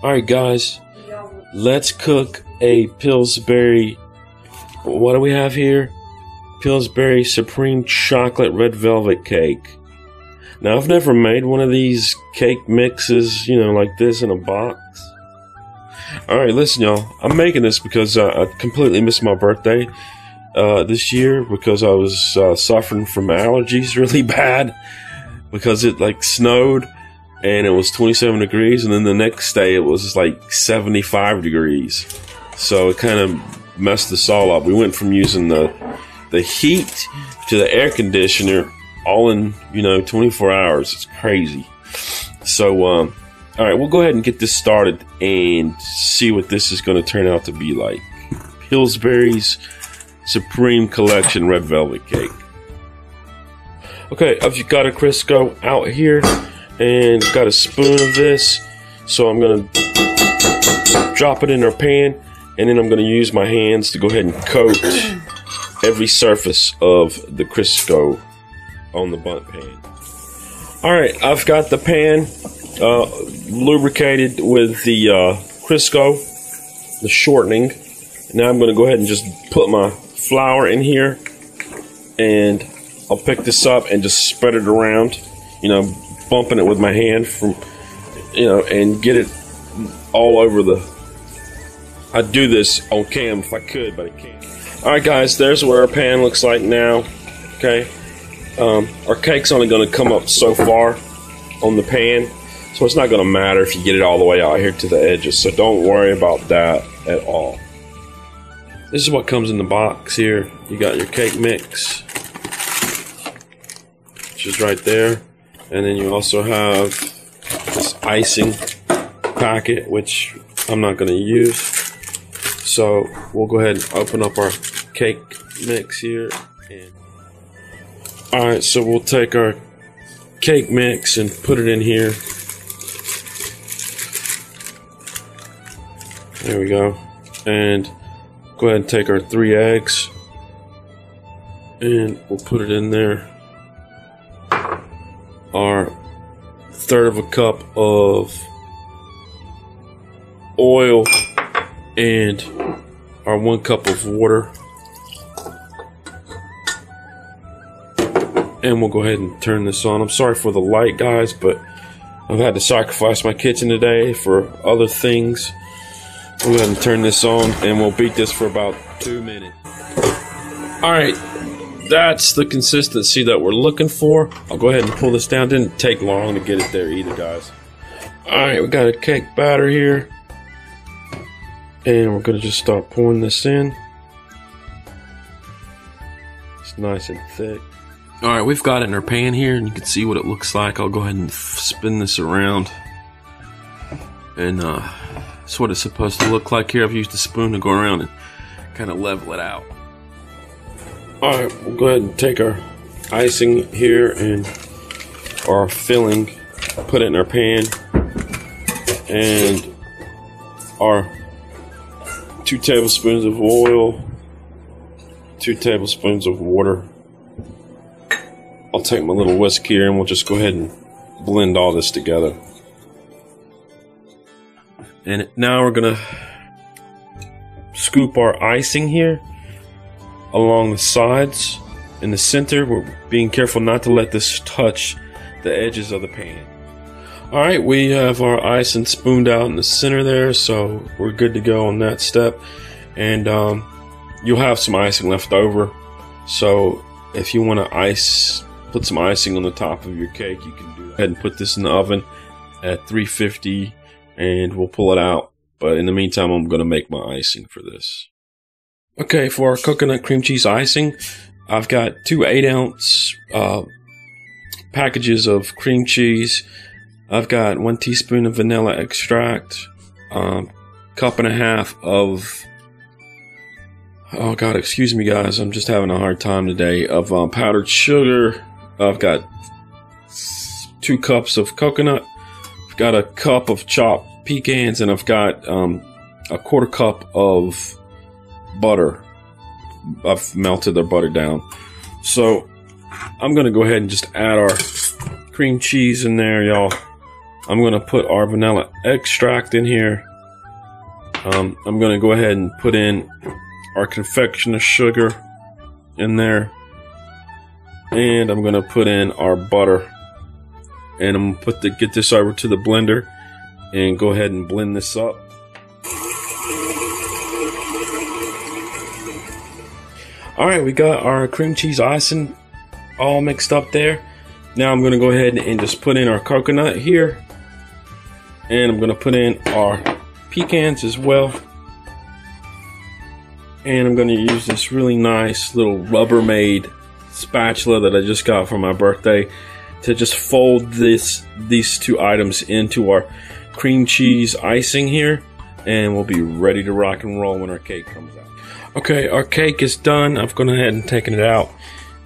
Alright guys, let's cook a Pillsbury, what do we have here? Pillsbury Supreme Chocolate Red Velvet Cake. Now I've never made one of these cake mixes, you know, like this in a box. Alright, listen y'all, I'm making this because I completely missed my birthday this year because I was suffering from allergies really bad because it like snowed and it was 27 degrees, and then the next day it was like 75 degrees. So it kind of messed us all up. We went from using the heat to the air conditioner all in, you know, 24 hours. It's crazy. So, all right, we'll go ahead and get this started and see what this is going to turn out to be like. Pillsbury's Supreme Collection Red Velvet Cake. Okay, I've got a Crisco out here and got a spoon of this. So I'm going to drop it in our pan, and then I'm going to use my hands to go ahead and coat every surface of the Crisco on the bundt pan. Alright, I've got the pan lubricated with the Crisco, the shortening. Now I'm going to go ahead and just put my flour in here, and I'll pick this up and just spread it around, you know, bumping it with my hand from, you know, and get it all over the. I'd do this on cam if I could, but I can't. Alright guys, there's what our pan looks like now. Okay, our cake's only going to come up so far on the pan, so it's not going to matter if you get it all the way out here to the edges, so don't worry about that at all. This is what comes in the box here. You got your cake mix, which is right there, and then you also have this icing packet, which I'm not going to use. So we'll go ahead and open up our cake mix here. Alright, so we'll take our cake mix and put it in here. There we go. And go ahead and take our 3 eggs and we'll put it in there. Our 1/3 of a cup of oil and our 1 cup of water. And we'll go ahead and turn this on. I'm sorry for the light, guys, but I've had to sacrifice my kitchen today for other things. We'll go ahead and turn this on, and we'll beat this for about 2 minutes. Alright, that's the consistency that we're looking for. I'll go ahead and pull this down. Didn't take long to get it there either, guys. Alright, we got a cake batter here. And we're going to just start pouring this in. It's nice and thick. Alright, we've got it in our pan here, and you can see what it looks like. I'll go ahead and spin this around. And that's what it's supposed to look like here. I've used a spoon to go around and kind of level it out. Alright, we'll go ahead and take our icing here and our filling, put it in our pan, and our 2 tablespoons of oil, 2 tablespoons of water. I'll take my little whisk here and we'll just go ahead and blend all this together. And now we're gonna scoop our icing here along the sides. In the center, we're being careful not to let this touch the edges of the pan. Alright, we have our icing spooned out in the center there, so we're good to go on that step. And you'll have some icing left over, so if you want to put some icing on the top of your cake, you can do that. Go ahead and put this in the oven at 350 and we'll pull it out. But in the meantime, I'm going to make my icing for this. Okay, for our coconut cream cheese icing, I've got 2 8-ounce packages of cream cheese. I've got 1 teaspoon of vanilla extract, 1.5 cups of, oh god, excuse me guys, I'm just having a hard time today, of powdered sugar. I've got 2 cups of coconut. I've got a cup of chopped pecans, and I've got a 1/4 cup of butter. I've melted the butter down. So I'm gonna go ahead and just add our cream cheese in there, y'all. I'm going to put our vanilla extract in here. I'm going to go ahead and put in our confectioner sugar in there. And I'm going to put in our butter. And I'm going to get this over to the blender and go ahead and blend this up. Alright, we got our cream cheese icing all mixed up there. Now I'm going to go ahead and just put in our coconut here. And I'm going to put in our pecans as well. And I'm going to use this really nice little Rubbermaid spatula that I just got for my birthday to just fold these two items into our cream cheese icing here. And we'll be ready to rock and roll when our cake comes out. Okay, our cake is done. I've gone ahead and taken it out.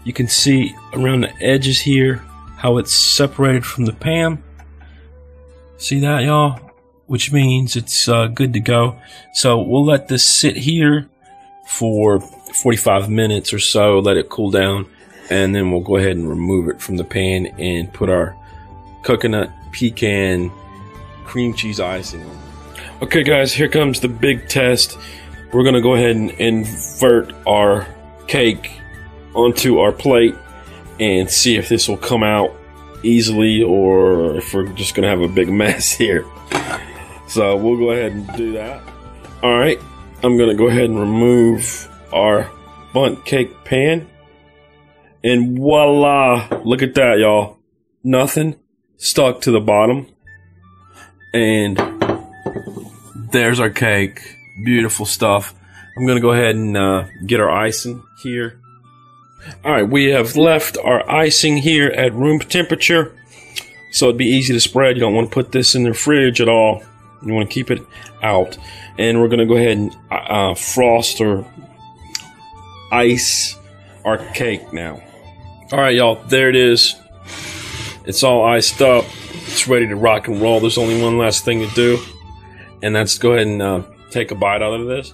You can see around the edges here how it's separated from the pan. See that, y'all? Which means it's good to go. So we'll let this sit here for 45 minutes or so, let it cool down, and then we'll go ahead and remove it from the pan and put our coconut pecan cream cheese icing on. Okay guys, here comes the big test. We're gonna go ahead and invert our cake onto our plate and see if this will come out easily or if we're just gonna have a big mess here. So we'll go ahead and do that. Alright, I'm gonna go ahead and remove our bundt cake pan. And voila! Look at that, y'all. Nothing stuck to the bottom. And there's our cake. Beautiful stuff. I'm gonna go ahead and get our icing here. Alright, we have left our icing here at room temperature, so it'd be easy to spread. You don't want to put this in the fridge at all. You want to keep it out. And we're gonna go ahead and frost or ice our cake now. Alright y'all, there it is. It's all iced up. It's ready to rock and roll. There's only one last thing to do, and that's go ahead and take a bite out of this.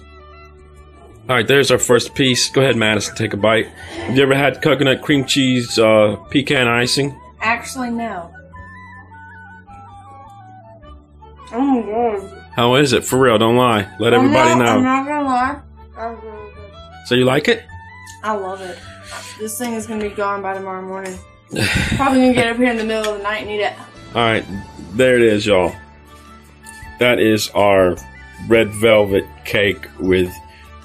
Alright, there's our first piece. Go ahead, Madison, take a bite. Have you ever had coconut cream cheese pecan icing? Actually, no. Oh my god. How is it? For real, don't lie. Let everybody know. I'm not gonna lie. That's really good. So you like it? I love it. This thing is gonna be gone by tomorrow morning. Probably gonna get up here in the middle of the night and eat it. Alright, there it is, y'all. That is our red velvet cake with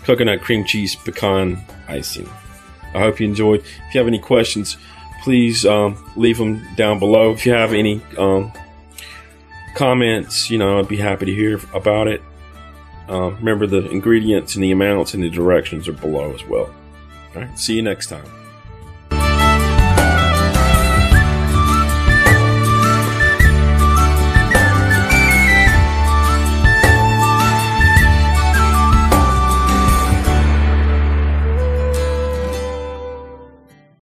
coconut cream cheese pecan icing. I hope you enjoyed. If you have any questions, please leave them down below. If you have any comments, I'd be happy to hear about it. Remember, the ingredients and the amounts and the directions are below as well. All right, see you next time.